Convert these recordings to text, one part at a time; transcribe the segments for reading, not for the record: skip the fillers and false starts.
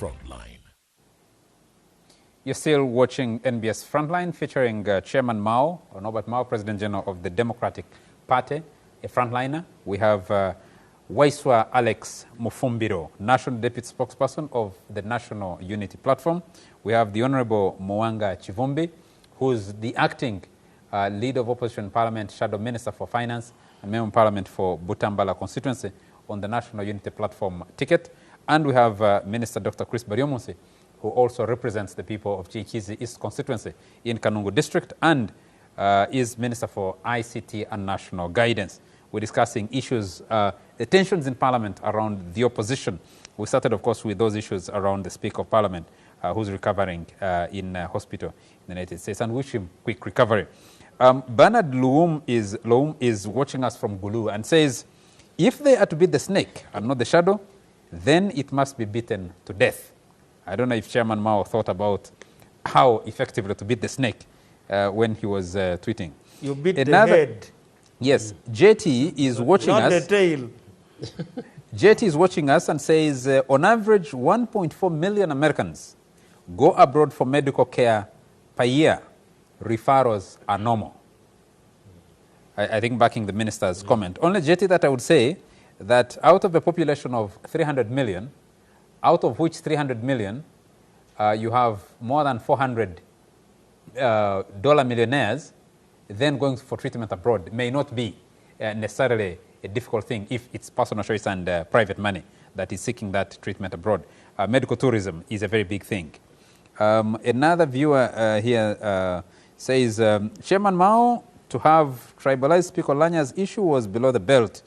Frontline. You're still watching NBS Frontline, featuring Chairman Mao, or Norbert Mao, President General of the Democratic Party, a frontliner. We have Waiswa Alex Mufumbiro, National Deputy Spokesperson of the National Unity Platform. We have the Honorable Mwanga Chivumbi, who's the acting Leader of Opposition Parliament, Shadow Minister for Finance, and Member of Parliament for Butambala constituency on the National Unity Platform ticket. And we have Minister Dr. Chris Baryomunsi, who also represents the people of Chichizi East constituency in Kanungu district and is Minister for ICT and National Guidance. We're discussing issues, the tensions in Parliament around the opposition. We started, of course, with those issues around the Speaker of Parliament, who's recovering in hospital in the United States, and wish him quick recovery. Bernard Loum is watching us from Gulu and says, if they are to beat the snake and not the shadow, then it must be beaten to death. I don't know if Chairman Mao thought about how effectively to beat the snake when he was tweeting. You beat the head. Yes, JT is watching us. Not the tail. JT is watching us and says, on average, 1.4 million Americans go abroad for medical care per year. Referrals are normal. I think backing the minister's comment. Only JT that I would say that out of a population of 300 million, out of which 300 million, you have more than 400 dollar millionaires, then going for treatment abroad may not be necessarily a difficult thing if it's personal choice and private money that is seeking that treatment abroad. Medical tourism is a very big thing. Another viewer here says, Chairman Mao, to have tribalized Speaker Lanya's issue was below the belt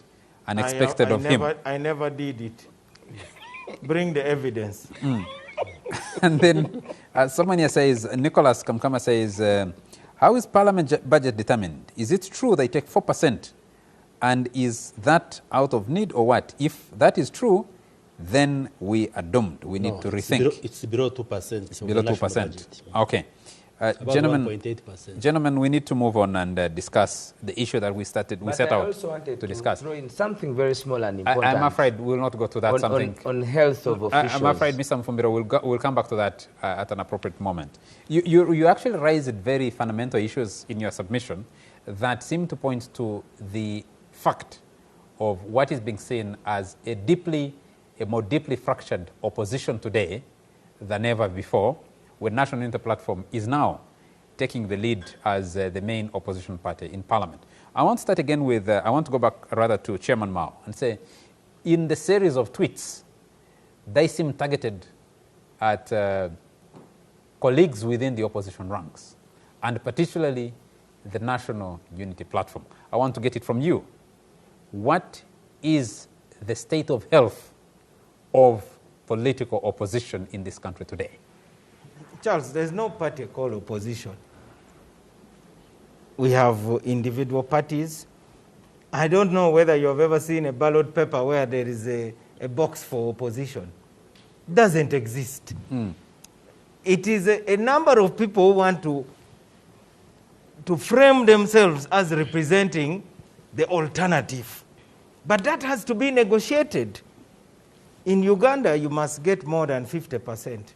and expected of him. I never did it. Bring the evidence. And then someone here says, Nicholas Kamkama says, how is Parliament budget determined? Is it true they take 4%? And is that out of need or what? If that is true, then we are doomed. We need to rethink. It's below 2%. It's below 2%. Okay. About Gentlemen, 1.8%. Gentlemen, we need to move on and discuss the issue that we set out I also wanted to discuss. Throw in something very small and important. I'm afraid we'll not go to that. On health of officials. I'm afraid, Mr. Mfumbiro, we'll come back to that at an appropriate moment. You actually raised very fundamental issues in your submission that seem to point to the fact of what is being seen as a more deeply fractured opposition today than ever before, where National Unity Platform is now taking the lead as the main opposition party in Parliament. I want to start again with, I want to go back rather to Chairman Mao and say, in the series of tweets, they seem targeted at colleagues within the opposition ranks, and particularly the National Unity Platform. I want to get it from you. What is the state of health of political opposition in this country today? Charles, there's no party called opposition. We have individual parties. I don't know whether you have ever seen a ballot paper where there is a box for opposition. It doesn't exist. It is a number of people who want to frame themselves as representing the alternative. But that has to be negotiated. In Uganda, you must get more than 50%.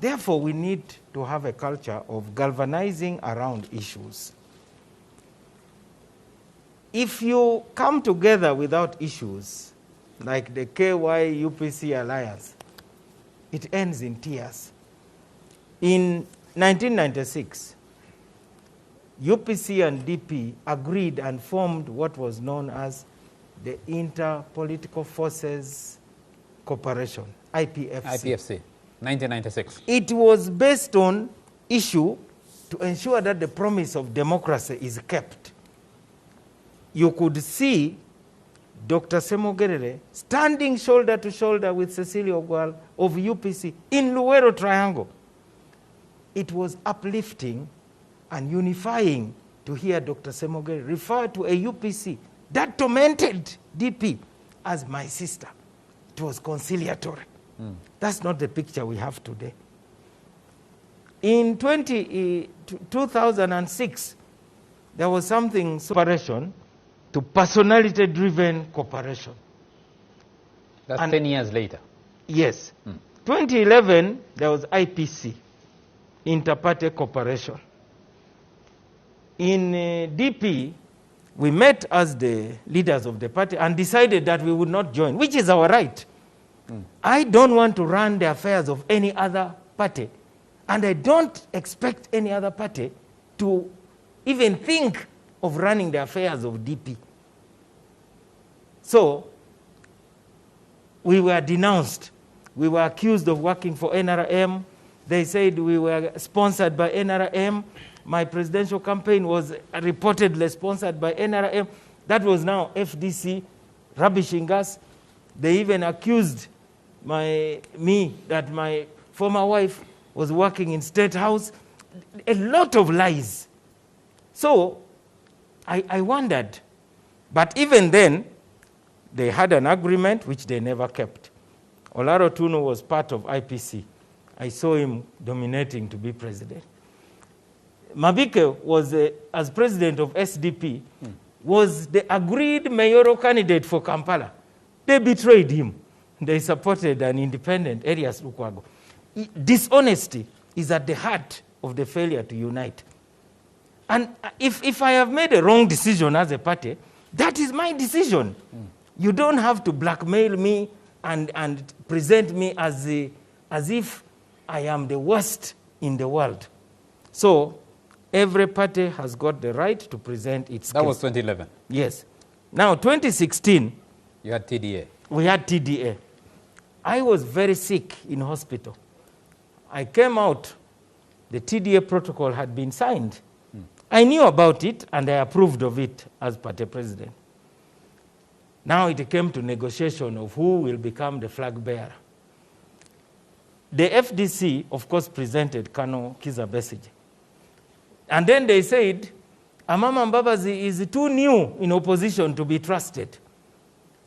Therefore, we need to have a culture of galvanizing around issues. If you come together without issues, like the KY-UPC alliance, it ends in tears. In 1996, UPC and DP agreed and formed what was known as the Interpolitical Forces Corporation, IPFC. IPFC. 1996. It was based on issue to ensure that the promise of democracy is kept. You could see Dr. Semogerere standing shoulder to shoulder with Cecilia Ogwal of UPC in Luwero Triangle. It was uplifting and unifying to hear Dr. Semogerere refer to a UPC that tormented DP as my sister. It was conciliatory. That's not the picture we have today. In 2006, there was something separation to personality-driven cooperation. That's 10 years later. Yes. 2011, there was IPC, Inter-Party Cooperation. In DP, we met as the leaders of the party and decided that we would not join, which is our right. I don't want to run the affairs of any other party, and I don't expect any other party to even think of running the affairs of DP. So we were denounced. We were accused of working for NRM. They said we were sponsored by NRM. My presidential campaign was reportedly sponsored by NRM. That was now FDC rubbishing us. They even accused me that my former wife was working in State House. A lot of lies. So I wondered. But even then, they had an agreement which they never kept. Olaro Tuno was part of IPC. I saw him dominating to be president. Mabike was, as president of SDP, was the agreed mayoral candidate for Kampala. They betrayed him. They supported an independent, Elias Lukwago. Dishonesty is at the heart of the failure to unite. And if I have made a wrong decision as a party, that is my decision. You don't have to blackmail me and present me as if I am the worst in the world. So every party has got the right to present its That case. was 2011. Yes. Now, 2016, You had TDA. we had TDA. I was very sick in hospital. I came out, the TDA protocol had been signed. I knew about it and I approved of it as party president. Now it came to negotiation of who will become the flag bearer. The FDC, of course, presented Kano Kiza Besigye. And then they said, Amama Mbabazi is too new in opposition to be trusted.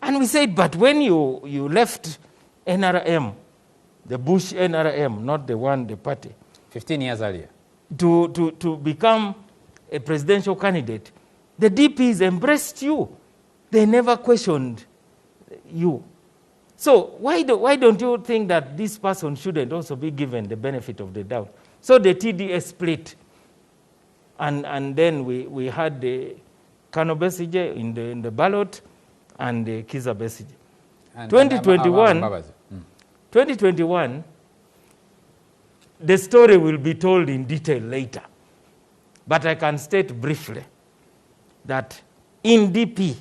And we said, but when you left NRM, the Bush NRM, not the one, the party, 15 years earlier. to become a presidential candidate, the DPs embraced you. They never questioned you. So why don't you think that this person shouldn't also be given the benefit of the doubt? So the TDA split. And then we had the Kano Besigye in the ballot and the Kiza Besigye. 2021, the story will be told in detail later. But I can state briefly that in DP,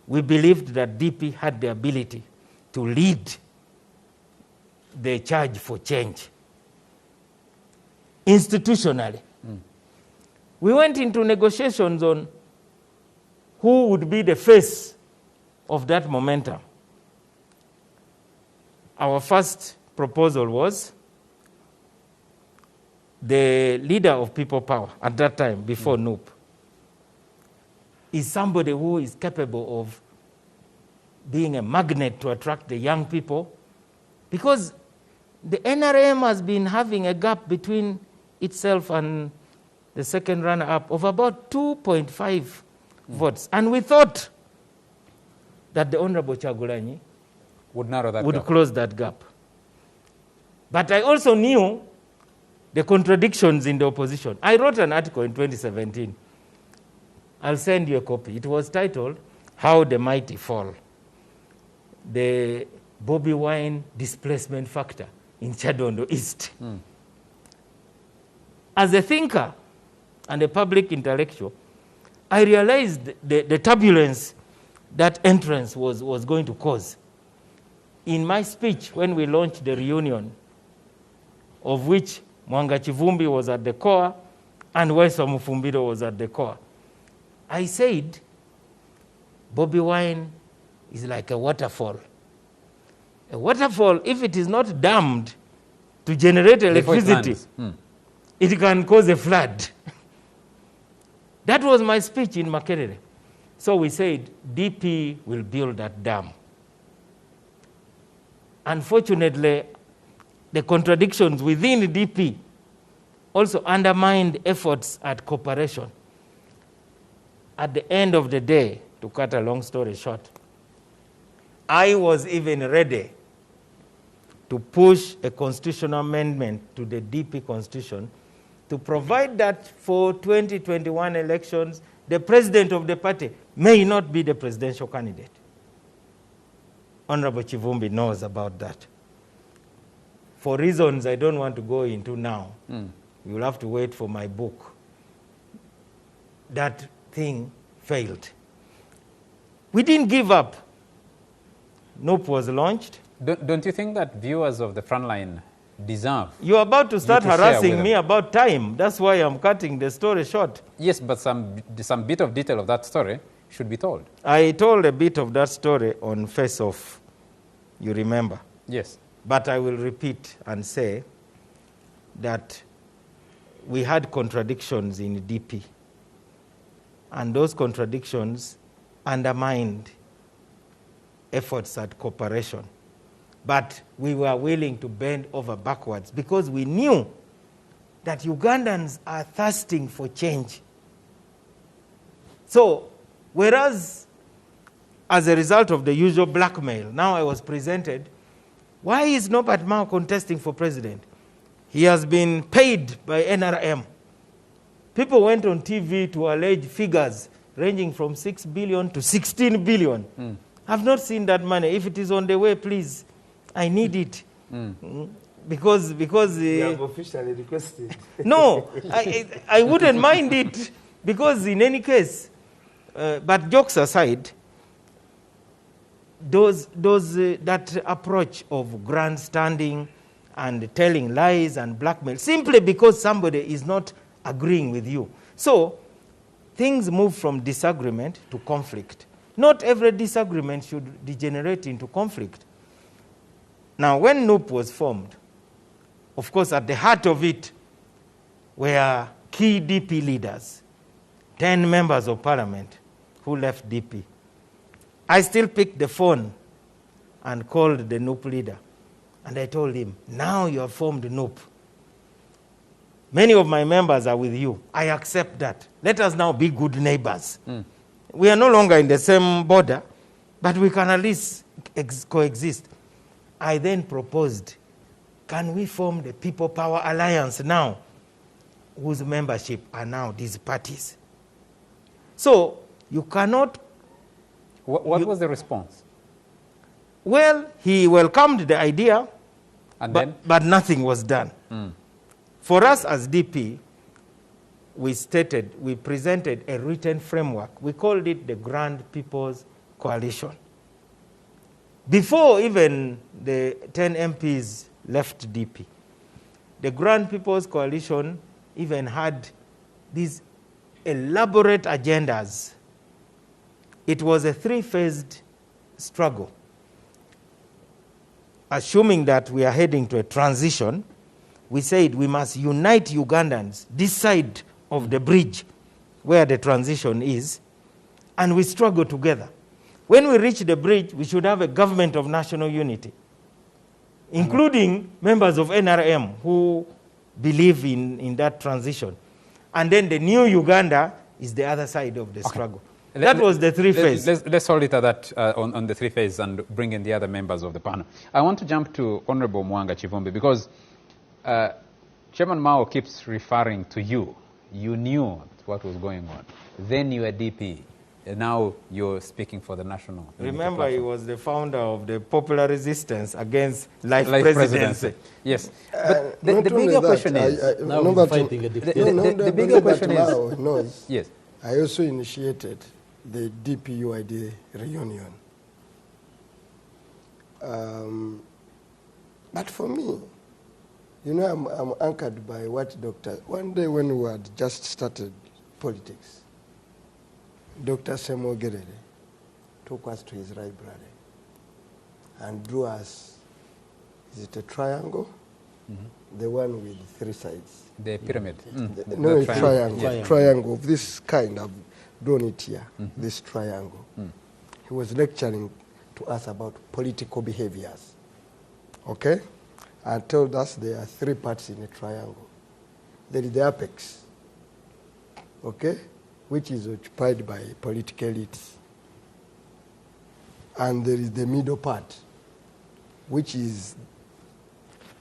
we believed that DP had the ability to lead the charge for change institutionally. We went into negotiations on who would be the face of that momentum. Our first proposal was the leader of People Power at that time, before NUP, is somebody who is capable of being a magnet to attract the young people, because the NRM has been having a gap between itself and the second runner-up of about 2.5 votes. And we thought that the Honorable Chagulanyi would close that gap. But I also knew the contradictions in the opposition. I wrote an article in 2017. I'll send you a copy. It was titled, How the Mighty Fall. The Bobi Wine Displacement Factor in Chadondo East. As a thinker and a public intellectual, I realized the turbulence that entrance was going to cause. In my speech, when we launched the reunion, of which Mwanga Chivumbi was at the core and Wesa Mufumbiro was at the core, I said, Bobi Wine is like a waterfall. A waterfall, if it is not dammed to generate electricity, it can cause a flood. That was my speech in Makerere. So we said, DP will build that dam. Unfortunately, the contradictions within DP also undermined efforts at cooperation. At the end of the day, to cut a long story short, I was even ready to push a constitutional amendment to the DP constitution to provide that for 2021 elections, the president of the party may not be the presidential candidate. Honorable Chivumbi knows about that. For reasons I don't want to go into now, you'll have to wait for my book. That thing failed. We didn't give up. NOP was launched. Don't you think that viewers of the Frontline deserve? You're about to start harassing me about time. That's why I'm cutting the story short. Yes, but some bit of detail of that story should be told. I told a bit of that story on Face Off, you remember. Yes. But I will repeat and say that we had contradictions in DP. And those contradictions undermined efforts at cooperation. But we were willing to bend over backwards because we knew that Ugandans are thirsting for change. So, whereas as a result of the usual blackmail, now I was presented, why is Norbert Mao contesting for president? He has been paid by NRM. People went on TV to allege figures ranging from 6 billion to 16 billion. I've not seen that money. If it is on the way, please, I need it. Because You have officially requested. no, I wouldn't mind it because in any case, but jokes aside, that approach of grandstanding and telling lies and blackmail simply because somebody is not agreeing with you. So things move from disagreement to conflict. Not every disagreement should degenerate into conflict. Now, when NUP was formed, of course, at the heart of it were key DP leaders, 10 members of parliament who left DP. I still picked the phone and called the NUP leader. And I told him, now you have formed NUP. Many of my members are with you. I accept that. Let us now be good neighbors. We are no longer in the same border, but we can at least coexist. I then proposed, can we form the People Power Alliance now, whose membership are now these parties? So you cannot... What was the response? Well, he welcomed the idea, but nothing was done. For us as DP, we presented a written framework. We called it the Grand People's Coalition. Before even the 10 MPs left DP, the Grand People's Coalition even had these elaborate agendas. It was a three-phased struggle. Assuming that we are heading to a transition, we said we must unite Ugandans this side of the bridge where the transition is, and we struggle together. When we reach the bridge, we should have a government of national unity, including members of NRM who believe in that transition. And then the new Uganda is the other side of the struggle. That was the three-phase. Let's hold it at that on the three-phase and bring in the other members of the panel. I want to jump to Honorable Mwanga Chivumbi because Chairman Mao keeps referring to you. You knew what was going on. Then you were DP. And now you're speaking for the national. Remember, he was the founder of the Popular Resistance against life presidency. Yes. But the bigger question is... The bigger question is... Yes. I also initiated the DPUID reunion. But for me, you know, I'm anchored by what one day when we had just started politics, Dr. Semo Gerere took us to his library and drew us, is it a triangle? The one with three sides. The pyramid. No, a triangle. Triangle of this kind. I've drawn it here, this triangle. He was lecturing to us about political behaviors. Okay? And told us there are three parts in a triangle. There is the apex, okay, which is occupied by political elites. And there is the middle part, which is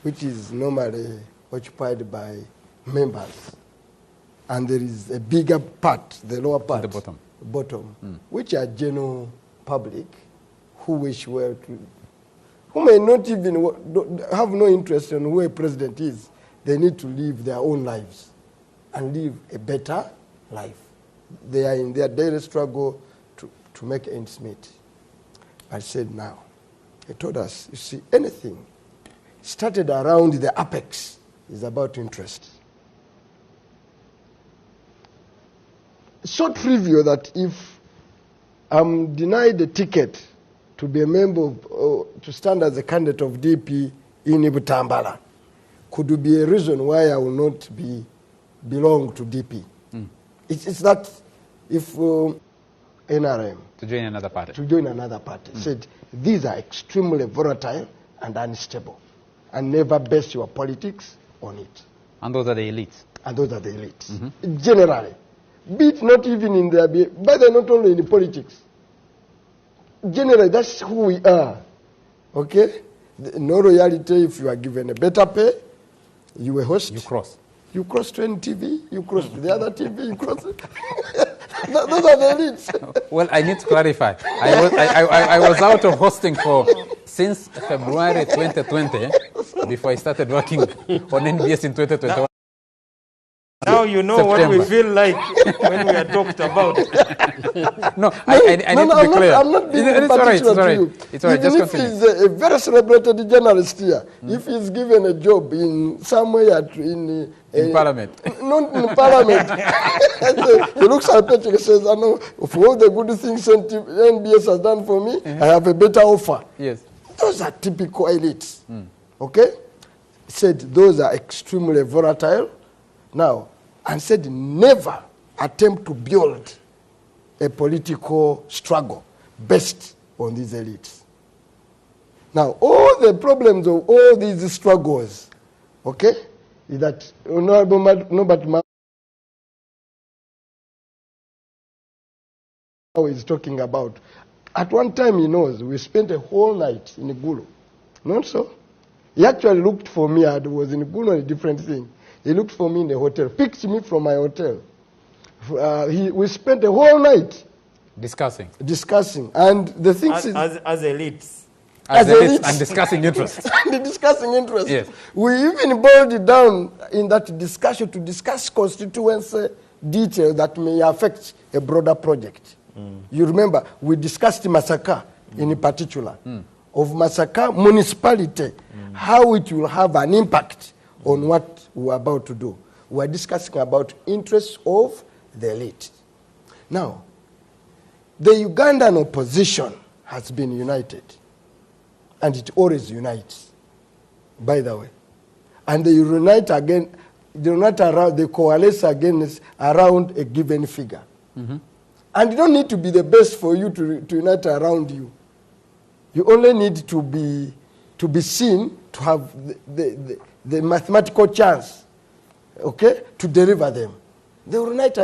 which is normally occupied by members. And there is a bigger part, the lower part, the bottom, which are general public who wish well to, who may not even have no interest in who a president is. They need to live their own lives and live a better life. They are in their daily struggle to make ends meet. I said now, he told us, you see, anything started around the apex is about interest. So trivial that if I'm denied a ticket to be a member of, to stand as a candidate of DP in Ibutambala, could be a reason why I will not belong to DP. It's that if NRM to join another party, said these are extremely volatile and unstable, and never base your politics on it. And those are the elites. And those are the elites. Generally. Be it not even in their, but they're not only in politics. Generally, that's who we are. Okay? No royalty. If you are given a better pay, you a host. You cross to TV, you cross to the other TV, you cross. Those are the elites. Well, I need to clarify. I was out of hosting since February 2020, before I started working on NBS in 2021. Now you know September. What we feel like when we are talked about. I need to be clear. I'm not being particular to you. It's all right. Even if he's a very celebrated journalist here, if he's given a job in somewhere in Parliament. Not in Parliament. He looks at Patrick and says, I know, for all the good things NBS has done for me, I have a better offer. Yes. Those are typical elites. Okay? Said those are extremely volatile. Now, and said never attempt to build a political struggle based on these elites. Now, all the problems of all these struggles, okay, is that nobody is talking about. At one time, he knows, we spent a whole night in Gulu. Not so? He actually looked for me. I was in Gulu on a different thing. He looked for me in the hotel, picked me from my hotel. We spent a whole night discussing. And the thing is... As elites. As elites and discussing interests. And discussing interests. Yes. We even boiled it down in that discussion to discuss constituency detail that may affect a broader project. You remember, we discussed Masaka in particular. Of Masaka municipality, how it will have an impact on what we're about to do. We're discussing about interests of the elite. Now, the Ugandan opposition has been united, and it always unites, by the way. And they unite again, they coalesce against around a given figure. And you don't need to be the best for you to unite around you. You only need to be seen to have the mathematical chance, okay, to deliver them. They will unite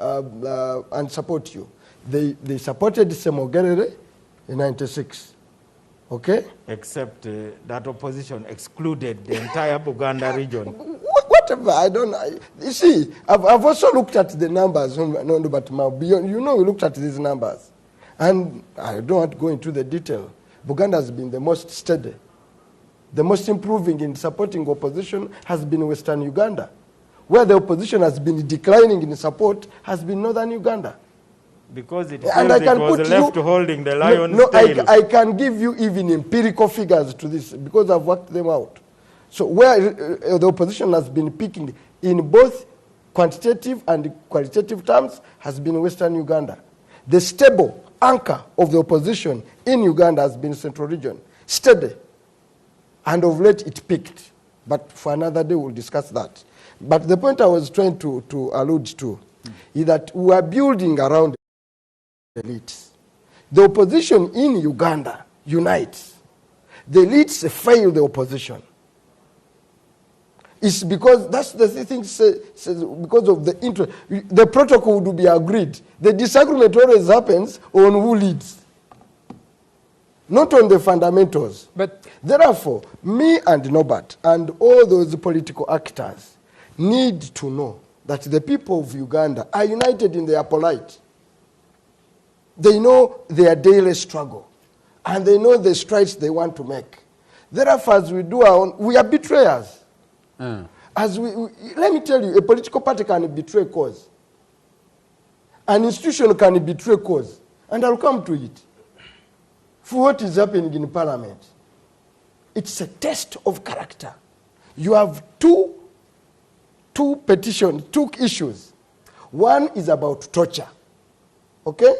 and support you. They supported Semogerere in 96, okay? Except that opposition excluded the entire Buganda region. Whatever, I don't know. You see, I've also looked at the numbers, but beyond, you know, we looked at these numbers. And I don't want to go into the detail. Buganda has been the most steady. The most improving in supporting opposition has been Western Uganda. Where the opposition has been declining in support has been Northern Uganda. Because it was left holding the lion's tail. I can give you even empirical figures to this because I've worked them out. So where the opposition has been peaking in both quantitative and qualitative terms has been Western Uganda. The stable anchor of the opposition in Uganda has been Central Region. Steady. And of late it peaked. But for another day we'll discuss that. But the point I was trying to allude to is that we are building around the elites. The opposition in Uganda unites. The elites fail the opposition. It's because that's the thing, because of the interest. The protocol would be agreed. The disagreement always happens on who leads. not on the fundamentals. But therefore, me and Norbert and all those political actors need to know that the people of Uganda are united in their plight. They know their daily struggle, and they know the strides they want to make. Therefore, as we do our own, we are betrayers. As let me tell you, a political party can betray cause. An institution can betray cause. And I'll come to it. For what is happening in Parliament, it's a test of character. You have two petitions, two issues. One is about torture, okay?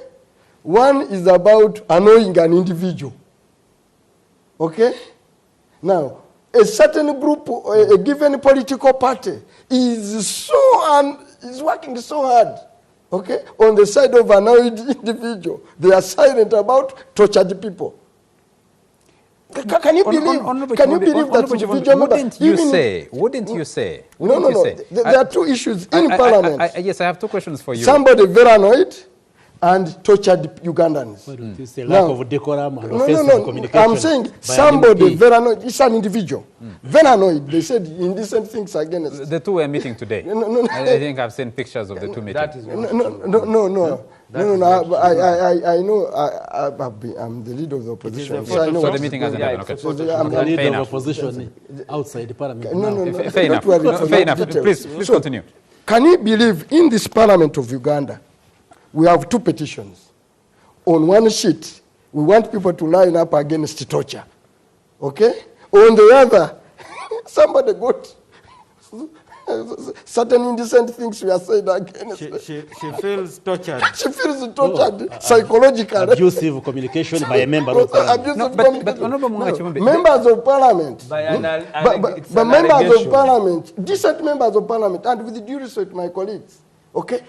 One is about annoying an individual, okay? Now, a certain group, a given political party is working so hard, okay, on the side of an annoyed individual. They are silent about tortured people. Can you believe? Can you believe that individual? Wouldn't you say? No. There are two issues in Parliament. Yes, I have two questions for you. Somebody very annoyed and tortured Ugandans. Why don't you say lack of decorum and offensive communication? I'm saying somebody very annoyed. It's an individual. Very annoyed. They said indecent things against. The two were meeting today. No. I think I've seen pictures of the two meetings. That is No. I know. I'm the leader of the opposition. So the meeting hasn't happened. Okay. I'm the leader of opposition outside the parliament. No. Fair enough. Fair enough. Please continue. Can you believe in this Parliament of Uganda, we have two petitions. On one sheet, we want people to line up against torture. Okay? On the other, somebody got certain indecent things we are saying against. She feels tortured. She feels tortured psychologically. Abusive communication by a member of parliament. Members of parliament. But members of parliament, decent members of parliament, and with due respect to my colleagues, okay?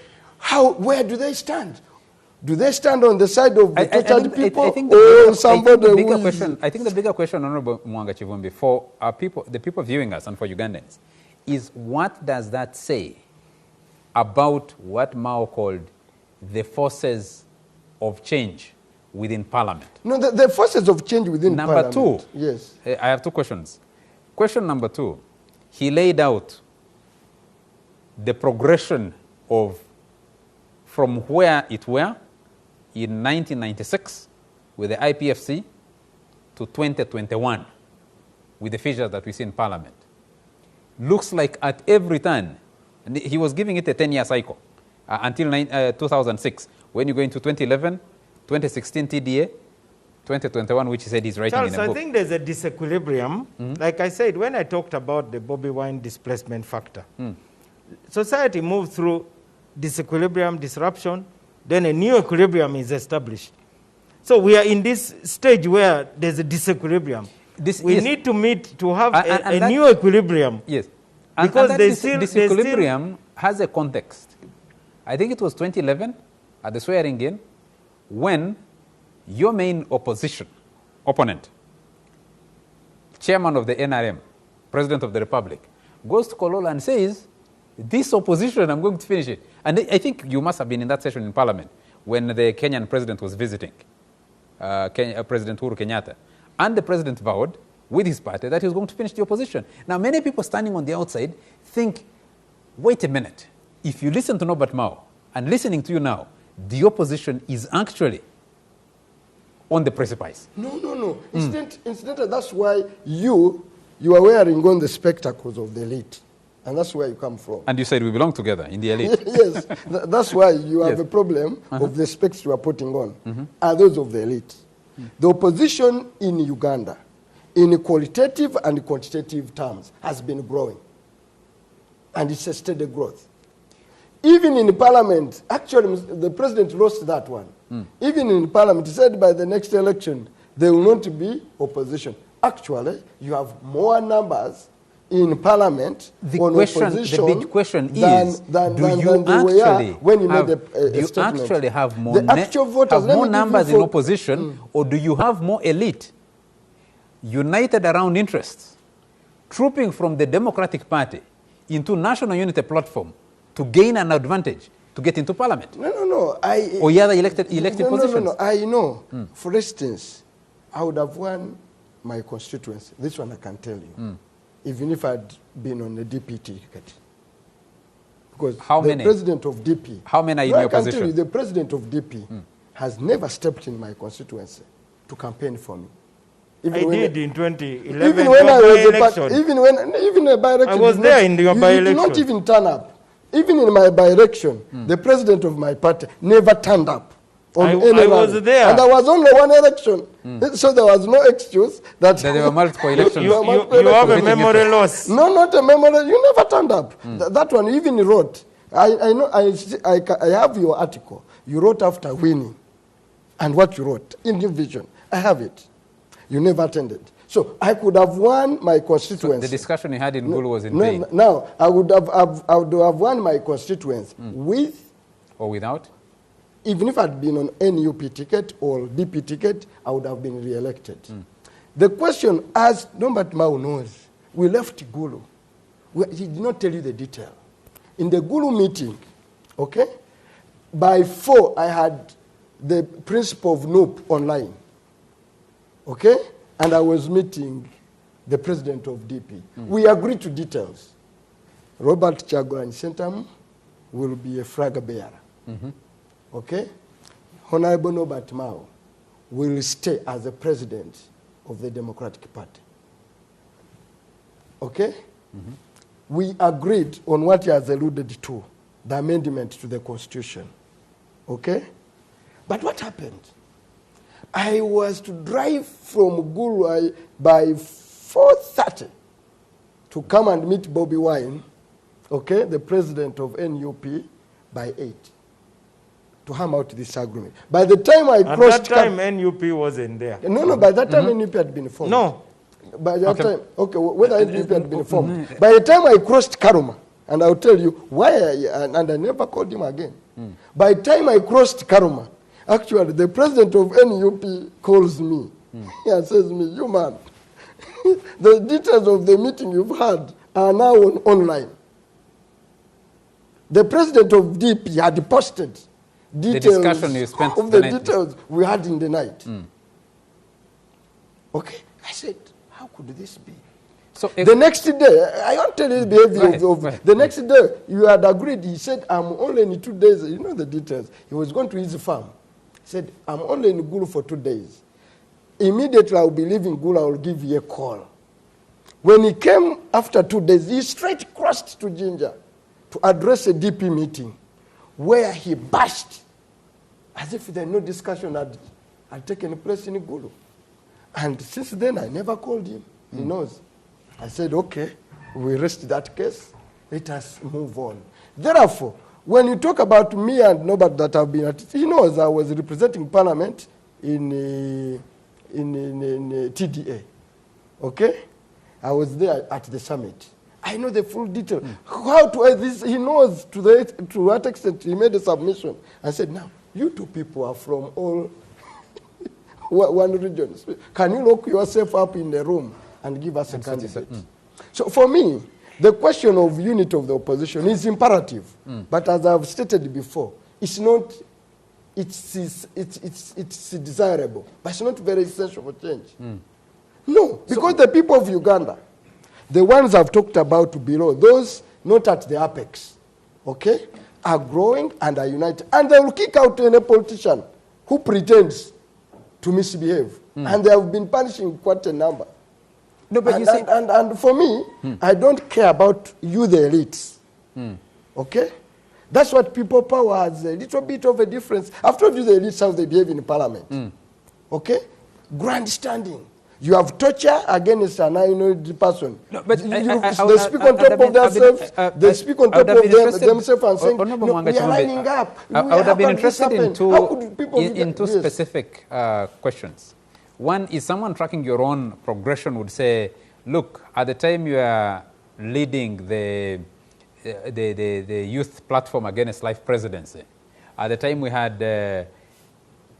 Where do they stand? Do they stand on the side of the tortured people or somebody who is... I think the bigger question, Honorable Mwanga Chivumbi, for our people, the people viewing us and for Ugandans, is what does that say about what Mao called the forces of change within Parliament? No, the forces of change within Parliament. Number two. Yes. I have two questions. Question number two, he laid out the progression of from where it were in 1996 with the IPFC to 2021 with the fissures that we see in Parliament. Looks like at every turn, and he was giving it a 10-year cycle until 2006. When you go into 2011, 2016 TDA, 2021, which he said he's writing Charles, in a book. I think there's a disequilibrium. Like I said, when I talked about the Bobby Wine displacement factor, society moved through disequilibrium, disruption, then a new equilibrium is established. So we are in this stage where there's a disequilibrium. We need to meet to have a new equilibrium. Yes. Because and this equilibrium has a context. I think it was 2011 at the swearing in when your main opponent, chairman of the NRM, president of the Republic, goes to Kolola and says, this opposition, I'm going to finish it. And I think you must have been in that session in Parliament when the Kenyan president was visiting, President Uhuru Kenyatta. And the president vowed with his party that he was going to finish the opposition. Now, many people standing on the outside think, wait a minute, if you listen to Norbert Mao and listening to you now, the opposition is actually on the precipice. No. Incidentally, that's why you are wearing on the spectacles of the elite. And that's where you come from. And you said we belong together in the elite. Yes, that's why you have a problem of the specs you are putting on, are those of the elite. The opposition in Uganda, in qualitative and quantitative terms, has been growing. And it's a steady growth. Even in Parliament, actually, the president lost that one. Even in Parliament, he said by the next election, there will not be opposition. Actually, you have more numbers in Parliament the big question is, do you actually have more numbers in opposition, or do you have more elite united around interests, trooping from the Democratic Party into National Unity Platform to gain an advantage to get into Parliament? No. Or the other elected positions? No. I know. For instance, I would have won my constituency. This one I can tell you. Even if I'd been on the DP ticket. Because the president of DP... How many are in your position? I can tell you, the president of DP has never stepped in my constituency to campaign for me. Even I did in 2011. Even when I was even a by-election. I was there in your by-election. You did not even turn up. Even in my by-election, the president of my party never turned up. I was there. And there was only one election. So there was no excuse that... There were multiple elections. You have a memory loss. No, not a memory. You never turned up. That one you even wrote. I know. I have your article. You wrote after winning. And what you wrote in your vision. I have it. You never attended. So I could have won my constituency. So the discussion you had in Gulu was in vain. No, I would have won my constituency with... Or without? Even if I'd been on NUP ticket or DP ticket, I would have been re-elected. The question, as Norbert Mao knows, we left Gulu. He did not tell you the detail. In the Gulu meeting, okay, by 4, I had the principal of NUP online, okay, and I was meeting the president of DP. We agreed to details. Robert Chagulanyi Sentamu will be a flag bearer. Okay? Honorable Norbert Mao will stay as the president of the Democratic Party. Okay? We agreed on what he has alluded to, the amendment to the Constitution. Okay? But what happened? I was to drive from Gulu by 4:30 to come and meet Bobby Wine, okay, the president of NUP, by 8. To hammer out this agreement. By the time I crossed... At that time, NUP wasn't there. No, by that time, NUP had been formed. No. By that time, okay, whether NUP had been formed. By the time I crossed Karuma, and I'll tell you why, and I never called him again. By the time I crossed Karuma, actually, the president of NUP calls me and says to me, you man, the details of the meeting you've had are now online. The president of DP had posted details the discussion you spent of the details we had in the night. Okay, I said, how could this be? So the next day, I won't tell you the behavior the next day, you had agreed. He said, I'm only in 2 days. You know the details. He was going to his farm. He said, I'm only in Gulu for 2 days. Immediately, I'll be leaving Gulu. I'll give you a call. When he came after 2 days, he straight crossed to Jinja to address a DP meeting where he bashed as if there no discussion had taken place in Gulu. And since then, I never called him. He knows. I said, okay, we rest that case. Let us move on. Therefore, when you talk about me and Norbert that have been at, he knows I was representing Parliament in TDA. Okay? I was there at the summit. I know the full detail. How to this? He knows to what extent he made a submission. I said, now, you two people are from all one region. Can you lock yourself up in the room and give us a candidate? So for me, the question of unity of the opposition is imperative. But as I've stated before, it's not, it's desirable, but it's not very essential for change. No, because the people of Uganda, the ones I've talked about below, those not at the apex, okay, are growing and are united. And they will kick out any politician who pretends to misbehave. And they have been punishing quite a number. No, but you see, and for me, I don't care about you, the elites. Okay? That's what people power has a little bit of a difference. I've told you the elites how they behave in Parliament. Okay? Grandstanding. You have torture against an unknown person. No, but they speak on top of themselves. They speak on top of themselves and saying, no, we are lining up. I would have been interested in two specific questions. One is someone tracking your own progression would say, look, at the time you are leading the youth platform against life presidency, at the time we had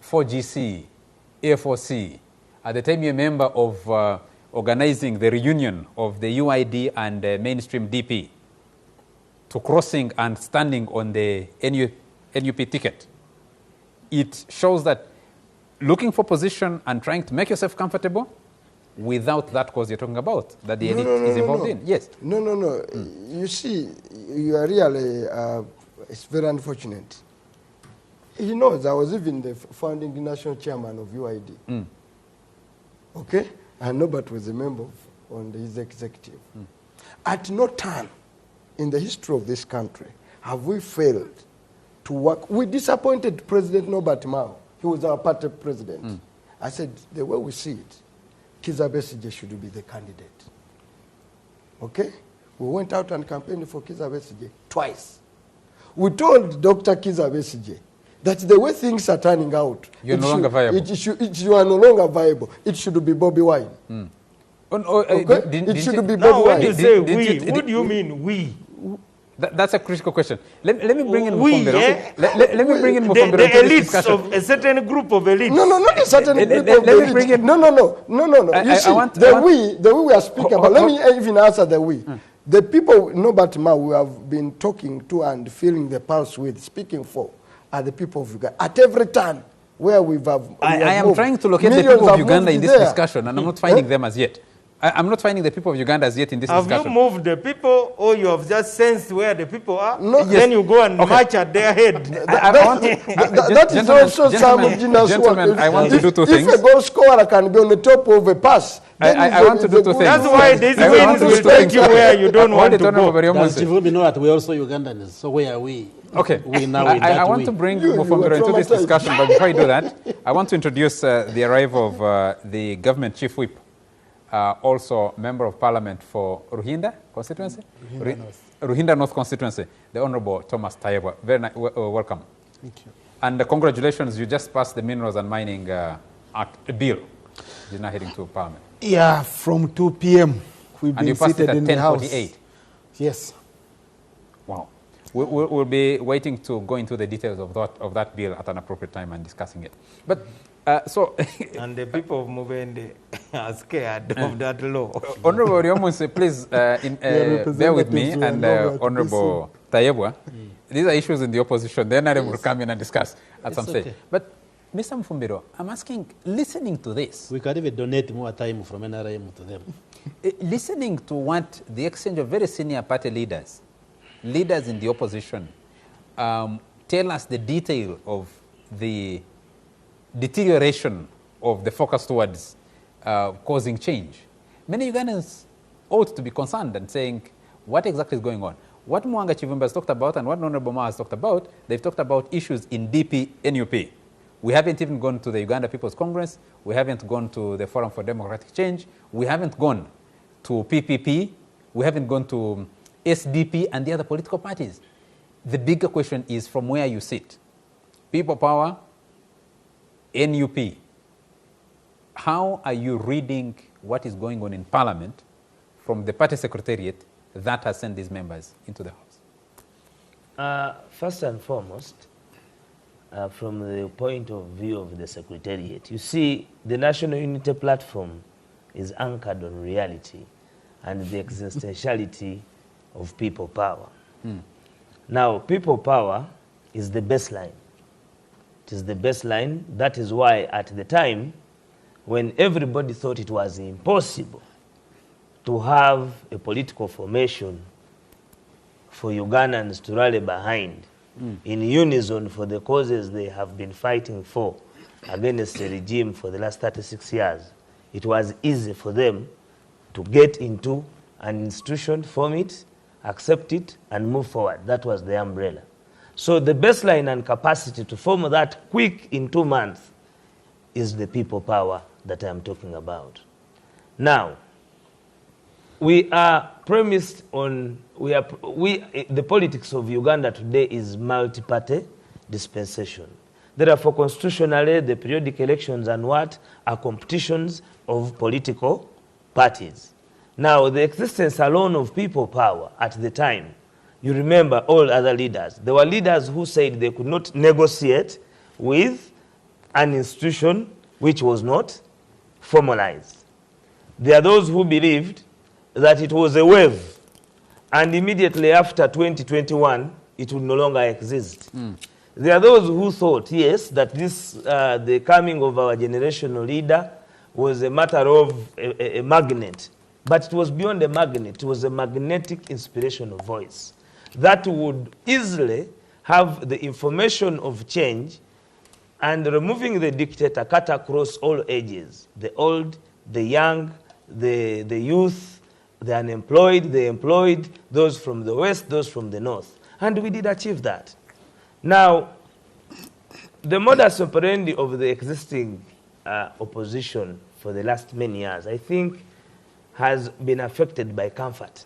4GC, A4C, at the time you're a member of organizing the reunion of the UID and mainstream DP to crossing and standing on the NUP ticket, it shows that looking for position and trying to make yourself comfortable without that cause you're talking about, that the elite is involved in. Yes. No. You see, you are really, it's very unfortunate. He knows I was even the founding national chairman of UID. Okay? And Norbert was a member on his executive. At no time in the history of this country have we failed to work. We disappointed President Norbert Mao. He was our party president. I said, the way we see it, Kizza Besigye should be the candidate. Okay? We went out and campaigned for Kizza Besigye twice. We told Dr. Kizza Besigye that the way things are turning out, you're no longer viable. You are no longer viable. It should be Bobby Wine. Okay? It should be Bobby Wine. When you say we, what do you mean we? That's a critical question. Let me bring in We, Mufombero. Let me bring in Mufombero the to this elites discussion. of a certain group of elites. No, not a certain group of let me elites. bring in. No. You see, the way we are speaking about, let me even answer the we. The people, Norbert Mao, we have been talking to and feeling the pulse with, speaking for, are the people of Uganda. At every turn where we have I am moved, trying to locate the millions people of have Uganda in moved this there. discussion, and I'm not finding them as yet. I'm not finding the people of Uganda as yet in this Have discussion. you moved the people, or you have just sensed where the people are? No. Then you go and march at their head. I want to, That is also some of Gina's work. Gentlemen, I want to do two things. If a goal scorer can be on the top of a pass, then I want to do two things. That's why these I want wins to do will two take things. you where you don't want to Hold it, Honorable go. Bariomunsi. Does Chivubi know that we're also Ugandans? So where are we? Okay, We now in I that want way. to bring You were Mufombero into this traumatized. discussion, but before I do that, I want to introduce the arrival of the government chief whip, also member of parliament for Ruhinda constituency? Ruhinda North constituency, the Honorable Thomas Tayebwa. Very welcome. Thank you. And congratulations, you just passed the Minerals and Mining Act bill. You're now heading to parliament. Yeah, from 2 p.m. We've And you been passed it seated at in the House. 10:48. Yes. Wow. We'll be waiting to go into the details of that bill at an appropriate time and discussing it. But so, And the people of Museveni are scared of that law. Honorable Bariomunsi, please bear with me, and Honorable Tayebwa. These are issues in the opposition. The NRM will come in and discuss at some stage. Okay. But Mr. Mufombero, I'm asking, listening to this, We can even donate more time from NRM to them. listening to what the exchange of very senior party leaders in the opposition, tell us the detail of the deterioration of the focus towards causing change. Many Ugandans ought to be concerned and saying, what exactly is going on? What Mwanga Chivumba has talked about and what Honorable Ma has talked about, they've talked about issues in DP, NUP. We haven't even gone to the Uganda People's Congress. We haven't gone to the Forum for Democratic Change. We haven't gone to PPP. We haven't gone to SDP and the other political parties. The bigger question is from where you sit. People Power, NUP. How are you reading what is going on in Parliament from the party secretariat that has sent these members into the House? First and foremost, from the point of view of the Secretariat, you see, the National Unity Platform is anchored on reality and the existentiality of people power. Now, people power is the baseline. It is the baseline. That is why at the time, when everybody thought it was impossible to have a political formation for Ugandans to rally behind in unison for the causes they have been fighting for against the regime for the last 36 years, it was easy for them to get into an institution, form it, accept it, and move forward. That was the umbrella. So the baseline and capacity to form that quick in 2 months is the people power that I'm talking about. Now, we are premised on, the politics of Uganda today is multi-party dispensation. Therefore, constitutionally, the periodic elections and what are competitions of political parties. Now, the existence alone of people power at the time, you remember all other leaders. There were leaders who said they could not negotiate with an institution which was not formalized. There are those who believed that it was a wave, and immediately after 2021, it would no longer exist. There are those who thought, yes, that this, the coming of our generational leader was a matter of a magnet. But it was beyond a magnet. It was a magnetic inspirational voice that would easily have the information of change and removing the dictator cut across all ages, the old, the young, the youth, the unemployed, the employed, those from the west, those from the north. And we did achieve that. Now, the modus operandi of the existing opposition for the last many years, I think, has been affected by comfort.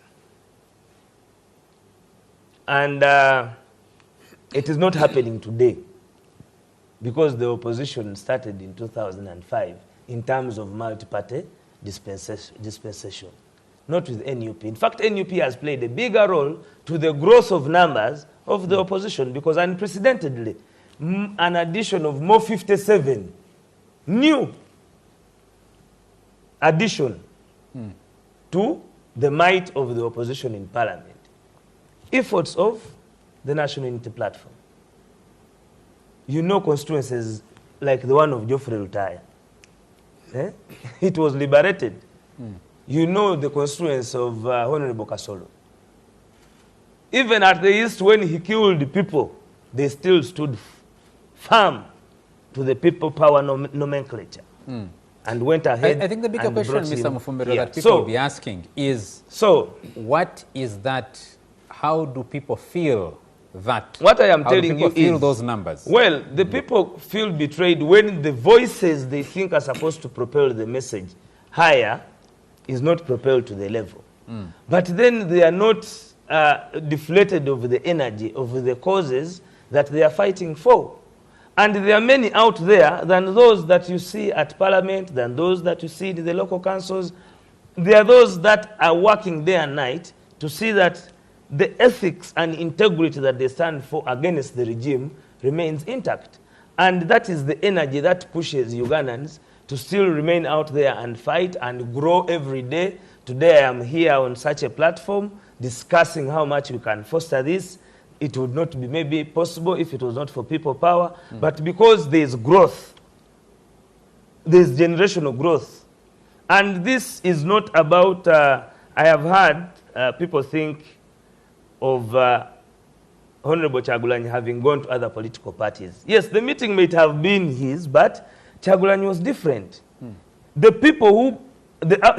And it is not happening today because the opposition started in 2005 in terms of multi-party dispensation, not with NUP. In fact, NUP has played a bigger role to the growth of numbers of the opposition because unprecedentedly, an addition of more 57 new addition to the might of the opposition in parliament. Efforts of the National Unity Platform. You know constituencies like the one of Geoffrey Lutaya. It was liberated. You know the constituency of Honorable Kasolo. Even at the East, when he killed people, they still stood firm to the people power nomenclature. And went ahead. I think the bigger question, Mr. Mufumbiro, that people will be asking is, what is that? How do people feel that? What I am telling you feel is, those numbers? Well, the people feel betrayed when the voices they think are supposed to propel the message higher is not propelled to the level. But then they are not deflated of the energy of the causes that they are fighting for. And there are many out there than those that you see at parliament, than those that you see in the local councils. There are those that are working day and night to see that the ethics and integrity that they stand for against the regime remains intact. And that is the energy that pushes Ugandans to still remain out there and fight and grow every day. Today I am here on such a platform discussing how much we can foster this. It would not be maybe possible if it was not for people power, but because there is growth, there is generational growth. And this is not about, I have heard people think of Honorable Chagulanyi having gone to other political parties. Yes, the meeting might have been his, but Chagulanyi was different. The people who,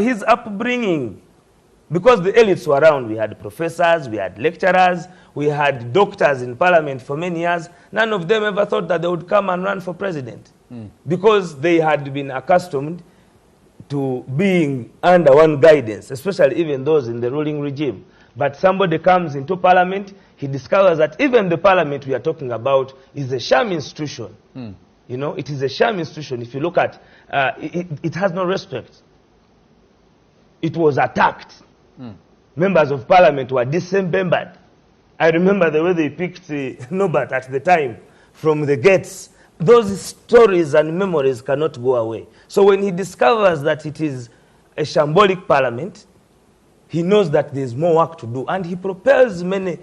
his upbringing, because the elites were around, we had professors, we had lecturers, we had doctors in parliament for many years. None of them ever thought that they would come and run for president because they had been accustomed to being under one guidance, especially even those in the ruling regime. But somebody comes into parliament, he discovers that even the parliament we are talking about is a sham institution. You know, it is a sham institution. If you look at, it has no respect. It was attacked. Members of parliament were dismembered. I remember the way they picked Norbert at the time from the gates. Those stories and memories cannot go away. So when he discovers that it is a shambolic parliament, he knows that there's more work to do. And he propels many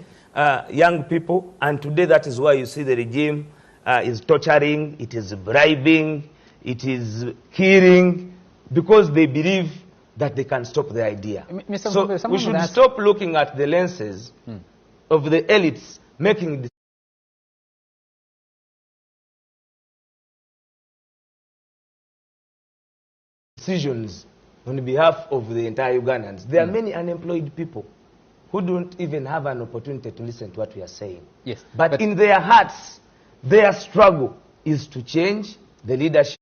young people. And today that is why you see the regime is torturing, it is bribing, it is killing, because they believe that they can stop the idea. So we should stop looking at the lenses of the elites making decisions on behalf of the entire Ugandans. There are many unemployed people who don't even have an opportunity to listen to what we are saying. Yes, but in their hearts, their struggle is to change the leadership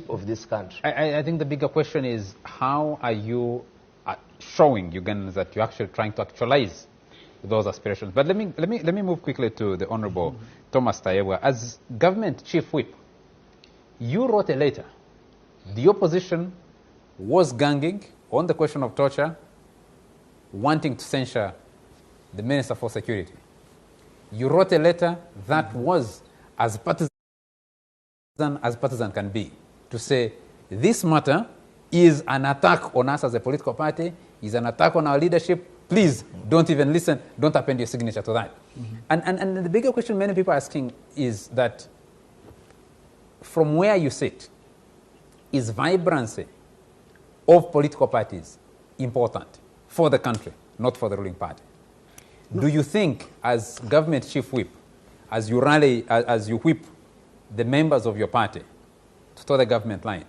of this country. I think the bigger question is, how are you showing Ugandans that you're actually trying to actualize those aspirations? But let me move quickly to the Honorable Thomas Tayebwa. As government chief whip, you wrote a letter. The opposition was ganging on the question of torture, wanting to censure the Minister for Security. You wrote a letter that was as partisan can be, to say this matter is an attack on us as a political party, is an attack on our leadership. Please don't even listen. Don't append your signature to that. And the bigger question many people are asking is that from where you sit, is vibrancy of political parties important for the country, not for the ruling party? No. Do you think, as government chief whip, as you rally, as you whip the members of your party to toe the government line,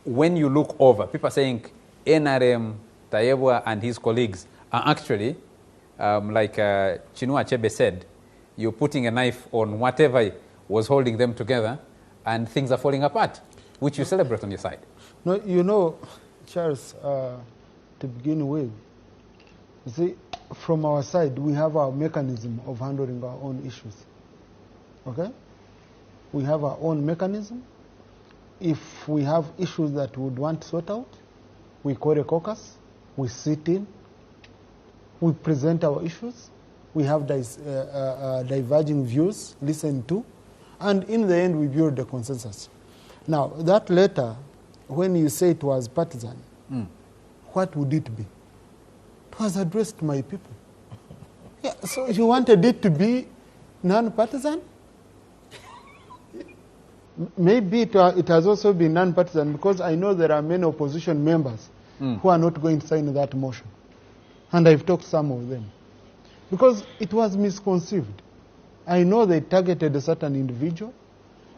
when you look over, people are saying NRM, Tayebwa and his colleagues are actually, like Chinua Achebe said, you're putting a knife on whatever was holding them together and things are falling apart, which you celebrate on your side. No, you know, Charles, to begin with, you see, from our side, we have our mechanism of handling our own issues. Okay? We have our own mechanism. If we have issues that we would want to sort out, we call a caucus, we sit in, we present our issues, we have diverging views, listen to, and in the end we build a consensus. Now, that letter, when you say it was partisan, what would it be? It was addressed to my people. Yeah, so you wanted it to be non-partisan? Maybe it has also been non-partisan because I know there are many opposition members who are not going to sign that motion. And I've talked to some of them. Because it was misconceived. I know they targeted a certain individual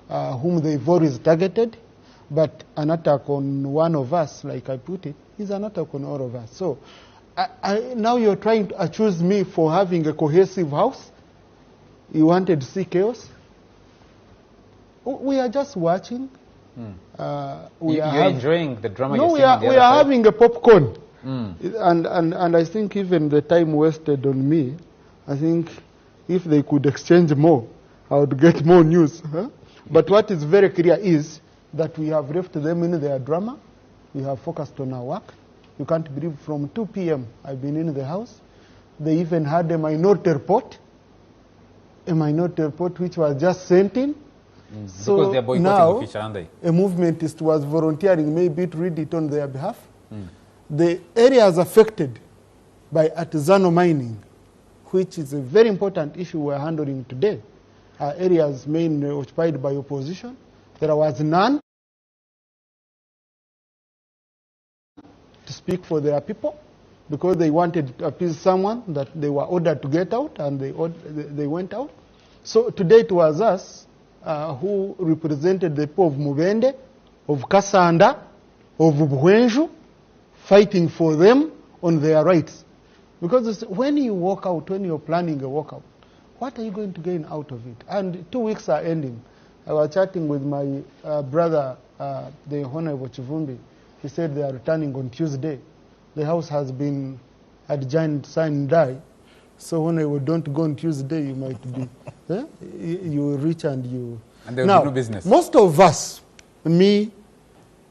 whom they've always targeted, but an attack on one of us, like I put it, is an attack on all of us. So now you're trying to accuse me for having a cohesive house? You wanted to see chaos? We are just watching. You're enjoying the drama. No, we are having a popcorn. And I think even the time wasted on me, I think if they could exchange more, I would get more news. Huh? But what is very clear is that we have left them in their drama. We have focused on our work. You can't believe from 2 p.m. I've been in the house. They even had a minority report which was just sent in. So because they're boycotting now, the future, aren't they? a movement was volunteering maybe to read it on their behalf. The areas affected by artisanal mining, which is a very important issue we're handling today, are areas mainly occupied by opposition. There was none to speak for their people because they wanted to appease someone that they were ordered to get out, and they went out. So today it was us who represented the people of Mubende, of Kasanda, of Buhwenju, fighting for them on their rights. Because when you walk out, when you're planning a walkout, what are you going to gain out of it? And 2 weeks are ending. I was chatting with my brother, the Honorable Chivumbi. He said they are returning on Tuesday. The house has been adjourned, sign, die. So when I don't go on Tuesday, you might be, you reach and you... And there will be no business. Most of us, me,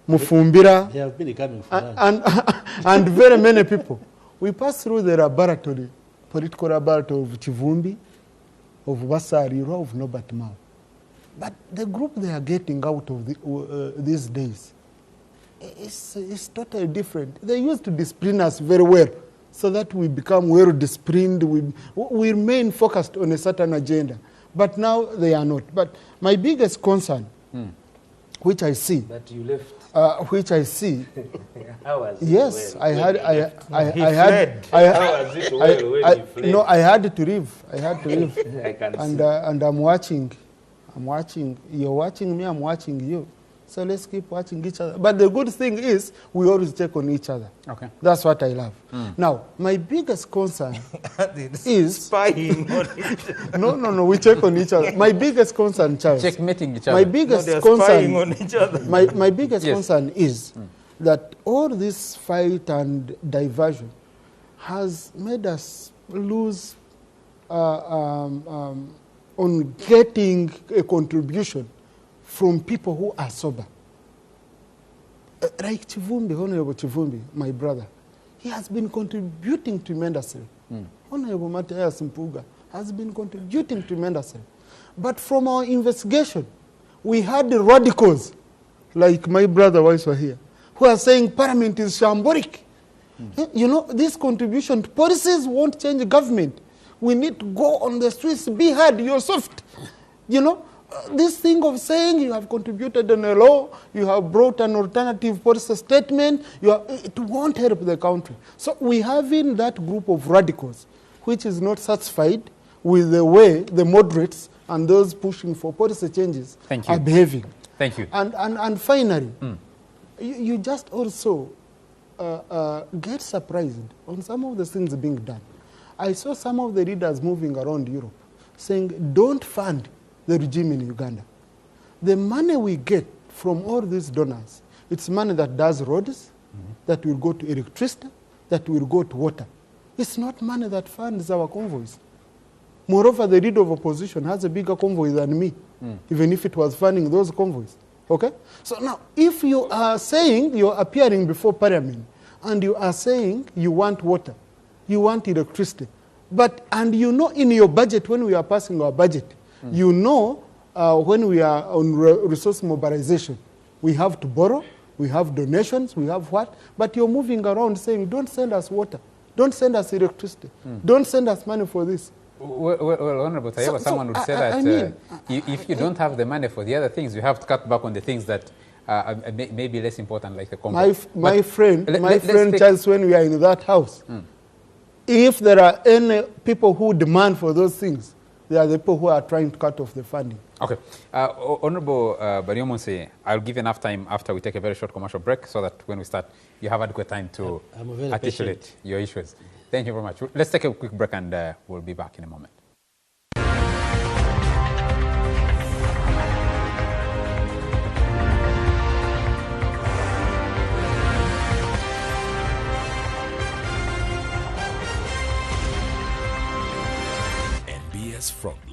Mufumbira, they have been coming for that. and very many people, we pass through the laboratory, political laboratory of Chivumbi, of Wasariro, of Norbert Mao. But the group they are getting out of these days is totally different. They used to discipline us very well so that we become well disciplined. We remain focused on a certain agenda. But now they are not. But my biggest concern, which I see... But you left. Which I see... How was it? Yes, well, I had... He fled. How was it well when he fled? No, I had to leave. I had to leave. I can and, see. And I'm watching. You're watching me, I'm watching you. So let's keep watching each other. But the good thing is, we always check on each other. Okay. That's what I love. Now, my biggest concern is... Spying on each other. No, we check on each other. My biggest concern, Charles... Checkmating each other. My biggest they're concern... spying on each other. My biggest concern is that all this fight and diversion has made us lose on getting a contribution from people who are sober. Like Chivumbi, Honorable Chivumbi, my brother, he has been contributing tremendously. Honorable Mathias Mpuga has been contributing tremendously. But from our investigation, we had the radicals, like my brother Waiswa here, who are saying Parliament is shambolic. You know, this contribution to policies won't change government. We need to go on the streets, be heard, you're soft. You know, this thing of saying you have contributed in a law, you have brought an alternative policy statement, it won't help the country. So we have in that group of radicals, which is not satisfied with the way the moderates and those pushing for policy changes are behaving. Thank you. And finally, you just also get surprised on some of the things being done. I saw some of the leaders moving around Europe saying, don't fund the regime in Uganda. The money we get from all these donors, it's money that does roads, that will go to electricity, that will go to water. It's not money that funds our convoys. Moreover, the leader of opposition has a bigger convoy than me, even if it was funding those convoys. Okay? So now, if you are saying you're appearing before Parliament and you are saying you want water, you want electricity, and you know in your budget, when we are passing our budget, you know when we are on resource mobilization, we have to borrow, we have donations, we have what? But you're moving around saying, don't send us water, don't send us electricity, don't send us money for this. Well, Honorable Tayewa, someone would say that if you don't have the money for the other things, you have to cut back on the things that may be less important, like the convoy. My friend Charles, when we are in that house, if there are any people who demand for those things, they are the people who are trying to cut off the funding. Okay. Honorable Bariomonse, I'll give you enough time after we take a very short commercial break so that when we start, you have adequate time to articulate your issues. Thank you very much. Let's take a quick break and we'll be back in a moment. NBS Frontline.